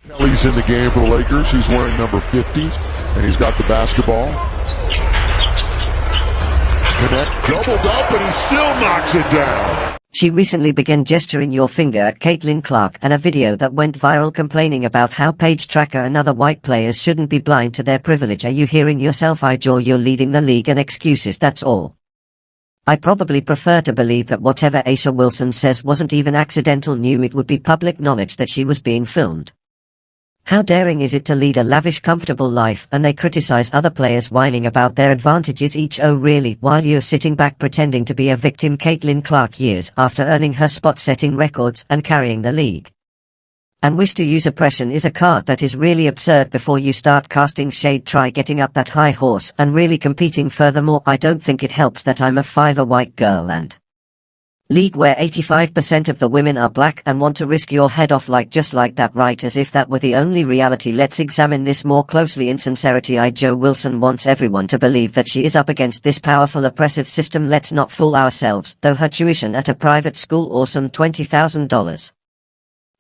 Kelly's in the game for the Lakers. He's wearing number 50, and he's got the basketball. Connect, doubled up, and he still knocks it down. She recently began gesturing your finger at Caitlin Clark and a video that went viral complaining about how Paige Tracker and other white players shouldn't be blind to their privilege. Are you hearing yourself? You're leading the league and excuses, that's all. I probably prefer to believe that whatever A'ja Wilson says wasn't even accidental. Knew it would be public knowledge that she was being filmed. How daring is it to lead a lavish, comfortable life and they criticize other players whining about their advantages each? Oh really, while you're sitting back pretending to be a victim. Caitlin Clark, years after earning her spot-setting records and carrying the league, and wish to use oppression is a card that is really absurd. Before you start casting shade, try getting up that high horse and really competing. Furthermore, I don't think it helps that I'm a 5'a white girl and league where 85% of the women are black and want to risk your head off just like that, right? As if that were the only reality. Let's examine this more closely. Insincerity. A'ja Wilson wants everyone to believe that she is up against this powerful oppressive system. Let's not fool ourselves, though her tuition at a private school awesome $20,000.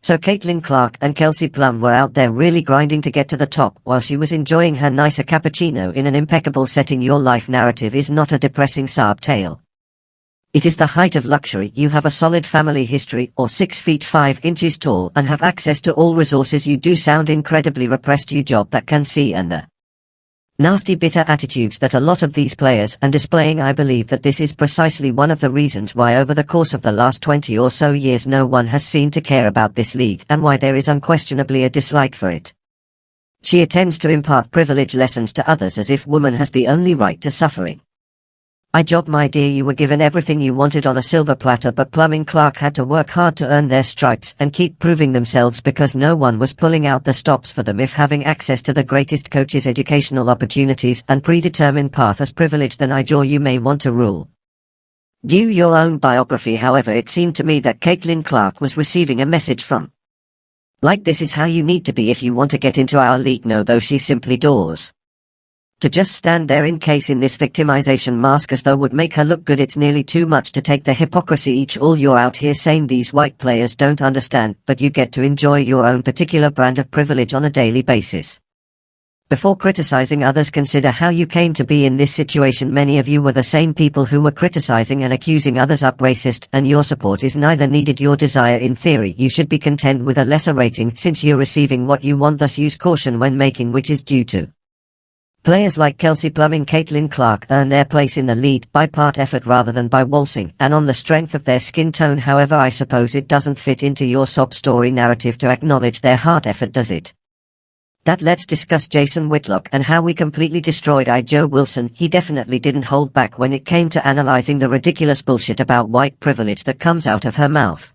So Caitlin Clark and Kelsey Plum were out there really grinding to get to the top while she was enjoying her nicer cappuccino in an impeccable setting. Your life narrative is not a depressing sob tale. It is the height of luxury. You have a solid family history, or 6 feet 5 inches tall, and have access to all resources. You do sound incredibly repressed. You job that can see and the nasty bitter attitudes that a lot of these players are displaying. I believe that this is precisely one of the reasons why over the course of the last 20 or so years no one has seemed to care about this league and why there is unquestionably a dislike for it. She attempts to impart privilege lessons to others as if woman has the only right to suffering. A'ja, my dear, you were given everything you wanted on a silver platter, but Plum and Clark had to work hard to earn their stripes and keep proving themselves because no one was pulling out the stops for them. If having access to the greatest coaches, educational opportunities and predetermined path is privilege, then A'ja, you may want to rule. View your own biography. However, it seemed to me that Caitlin Clark was receiving a message from this is how you need to be if you want to get into our league. No, though, she simply doors to just stand there in this victimization mask as though would make her look good. It's nearly too much to take the hypocrisy. All you're out here saying these white players don't understand, but you get to enjoy your own particular brand of privilege on a daily basis. Before criticizing others, consider how you came to be in this situation. Many of you were the same people who were criticizing and accusing others up racist, and your support is neither needed your desire. In theory, you should be content with a lesser rating since you're receiving what you want. Thus use caution when making which is due to players like Kelsey Plum and Caitlin Clark earn their place in the league by part effort rather than by waltzing, and on the strength of their skin tone. However, I suppose it doesn't fit into your sob story narrative to acknowledge their hard effort, does it? Let's discuss Jason Whitlock and how we completely destroyed A'ja Wilson. He definitely didn't hold back when it came to analyzing the ridiculous bullshit about white privilege that comes out of her mouth.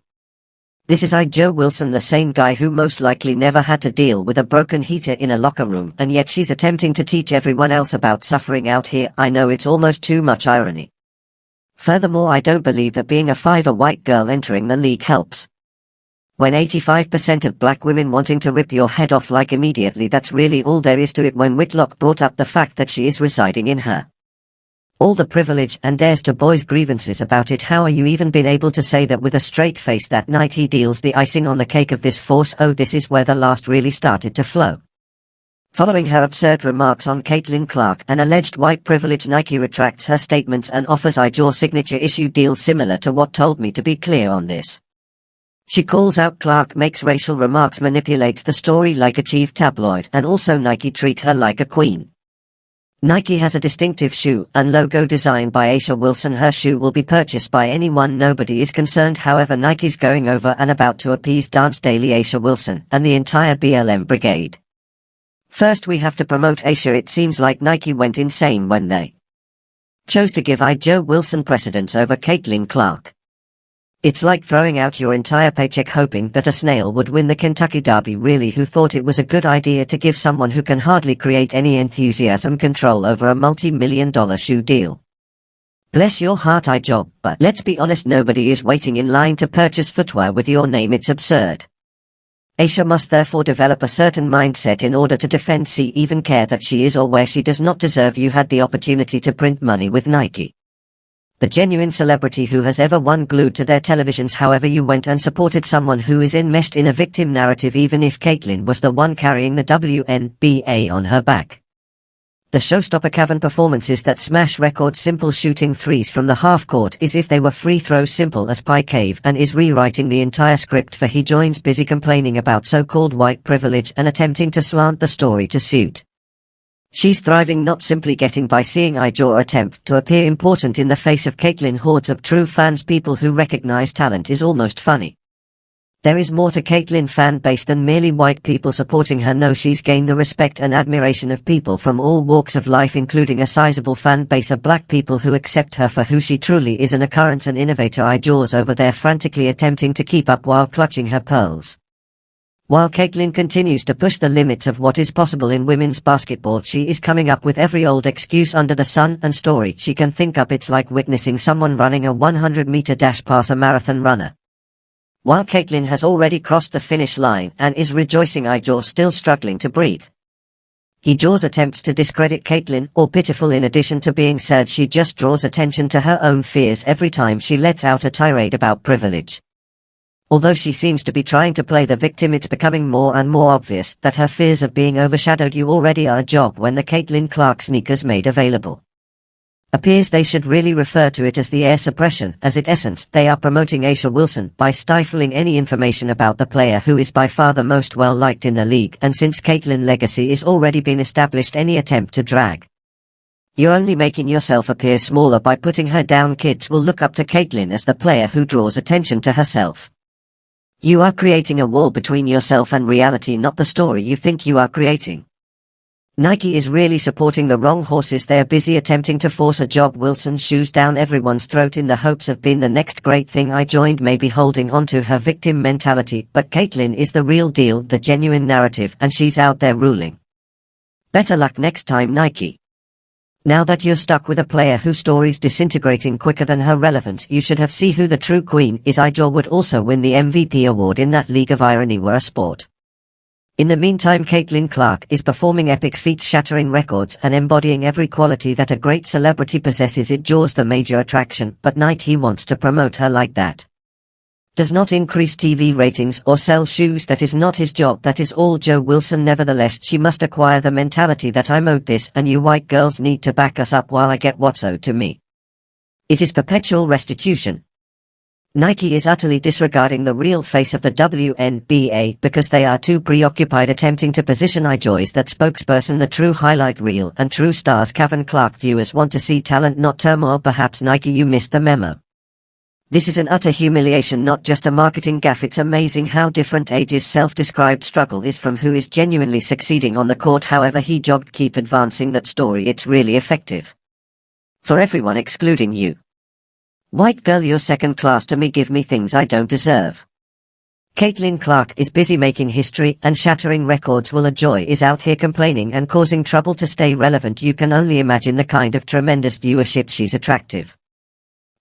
This is A'ja Wilson, the same guy who most likely never had to deal with a broken heater in a locker room, and yet she's attempting to teach everyone else about suffering out here. I know it's almost too much irony. Furthermore, I don't believe that being a 5'a white girl entering the league helps. When 85% of black women wanting to rip your head off immediately, that's really all there is to it. When Whitlock brought up the fact that she is residing in her all the privilege and dares to voice grievances about it, how are you even been able to say that with a straight face? That night he deals the icing on the cake of this force. Oh, this is where the last really started to flow. Following her absurd remarks on Caitlin Clark and alleged white privilege, Nike retracts her statements and offers A'ja signature issue deal similar to what told me to be clear on this. She calls out Clark, makes racial remarks, manipulates the story like a cheap tabloid, and also Nike treat her like a queen. Nike has a distinctive shoe and logo designed by A'ja Wilson. Her shoe will be purchased by anyone, nobody is concerned. However, Nike's going over and about to appease Dance Daily, A'ja Wilson, and the entire BLM brigade. First we have to promote A'ja. It seems like Nike went insane when they chose to give A'ja Wilson precedence over Caitlin Clark. It's like throwing out your entire paycheck hoping that a snail would win the Kentucky Derby. Really, who thought it was a good idea to give someone who can hardly create any enthusiasm control over a multi-million-dollar shoe deal? Bless your heart, A'ja, but let's be honest, nobody is waiting in line to purchase footwear with your name. It's absurd. A'ja must therefore develop a certain mindset in order to defend, see, even care that she is or where she does not deserve. You had the opportunity to print money with Nike. The genuine celebrity who has ever won glued to their televisions. However, you went and supported someone who is enmeshed in a victim narrative, even if Caitlyn was the one carrying the WNBA on her back. The showstopper Cavan performances that smash records, simple shooting threes from the half court is if they were free throws, simple as pie cave, and is rewriting the entire script for he joins busy complaining about so-called white privilege and attempting to slant the story to suit. She's thriving, not simply getting by, seeing Ijor attempt to appear important in the face of Caitlyn. Hordes of true fans, people who recognize talent, is almost funny. There is more to Caitlyn fan base than merely white people supporting her. No, she's gained the respect and admiration of people from all walks of life, including a sizable fan base of black people who accept her for who she truly is, an occurrence and innovator. Ijor's over there frantically attempting to keep up while clutching her pearls. While Caitlyn continues to push the limits of what is possible in women's basketball, she is coming up with every old excuse under the sun and story she can think up. It's like witnessing someone running a 100-meter dash past a marathon runner. While Caitlyn has already crossed the finish line and is rejoicing, Ijor still struggling to breathe. Ijor's attempts to discredit Caitlyn are pitiful. In addition to being sad, she just draws attention to her own fears every time she lets out a tirade about privilege. Although she seems to be trying to play the victim, it's becoming more and more obvious that her fears of being overshadowed. You already are a job when the Caitlyn Clark sneakers made available appears they should really refer to it as the air suppression, as in essence they are promoting A'ja Wilson by stifling any information about the player who is by far the most well-liked in the league. And since Caitlyn's legacy is already been established, any attempt to drag you're only making yourself appear smaller by putting her down. Kids will look up to Caitlyn as the player who draws attention to herself. You are creating a wall between yourself and reality, not the story you think you are creating. Nike is really supporting the wrong horses. They are busy attempting to force A'ja Wilson's shoes down everyone's throat in the hopes of being the next great thing. I joined maybe holding on to her victim mentality, but Caitlyn is the real deal, the genuine narrative, and she's out there ruling. Better luck next time, Nike. Now that you're stuck with a player whose story's disintegrating quicker than her relevance, you should have seen who the true queen is. A'ja would also win the MVP award in that league of irony were a sport. In the meantime, Caitlyn Clark is performing epic feats, shattering records and embodying every quality that a great celebrity possesses. A'ja's the major attraction, but Nike wants to promote her like that does not increase TV ratings or sell shoes. That is not his job. That is all A'ja Wilson. Nevertheless, she must acquire the mentality that I'm owed this and you white girls need to back us up while I get what's owed to me. It is perpetual restitution. Nike is utterly disregarding the real face of the WNBA because they are too preoccupied attempting to position A'ja as that spokesperson, the true highlight reel and true stars. Cavan Clark viewers want to see talent, not turmoil. Perhaps Nike, you missed the memo. This is an utter humiliation, not just a marketing gaffe. It's amazing how different A'ja's self-described struggle is from who is genuinely succeeding on the court. However he jogged, keep advancing that story. It's really effective. For everyone excluding you. White girl, you're second class to me. Give me things I don't deserve. Caitlyn Clark is busy making history and shattering records while A'ja is out here complaining and causing trouble to stay relevant. You can only imagine the kind of tremendous viewership she's attractive.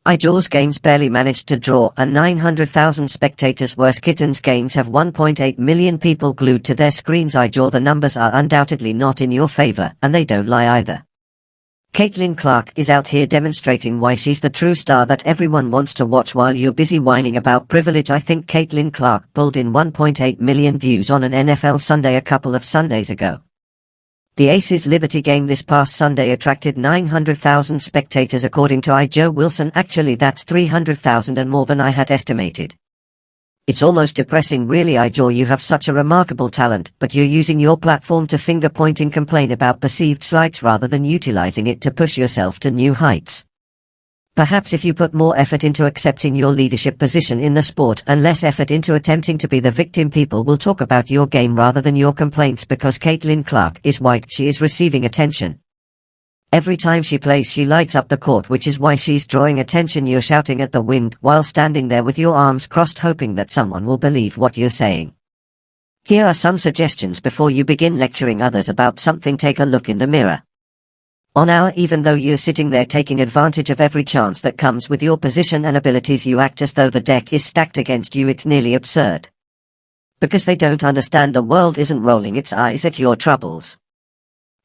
A'ja's games barely managed to draw a 900,000 spectators. Worse, Kitten's games have 1.8 million people glued to their screens. A'ja, the numbers are undoubtedly not in your favor, and they don't lie either. Caitlyn Clark is out here demonstrating why she's the true star that everyone wants to watch while you're busy whining about privilege. I think Caitlyn Clark pulled in 1.8 million views on an NFL Sunday a couple of Sundays ago. The Aces Liberty game this past Sunday attracted 900,000 spectators according to A'ja Wilson. Actually, that's 300,000 and more than I had estimated. It's almost depressing, really. A'ja, you have such a remarkable talent, but you're using your platform to finger-point and complain about perceived slights rather than utilizing it to push yourself to new heights. Perhaps if you put more effort into accepting your leadership position in the sport and less effort into attempting to be the victim, people will talk about your game rather than your complaints. Because Caitlyn Clark is white, she is receiving attention. Every time she plays, she lights up the court, which is why she's drawing attention. You're shouting at the wind while standing there with your arms crossed, hoping that someone will believe what you're saying. Here are some suggestions before you begin lecturing others about something. Take a look in the mirror. Even though you're sitting there taking advantage of every chance that comes with your position and abilities, you act as though the deck is stacked against you. It's nearly absurd. Because they don't understand the world isn't rolling its eyes at your troubles.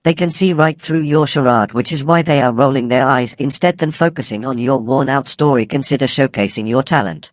They can see right through your charade, which is why they are rolling their eyes instead than focusing on your worn-out story. Consider showcasing your talent.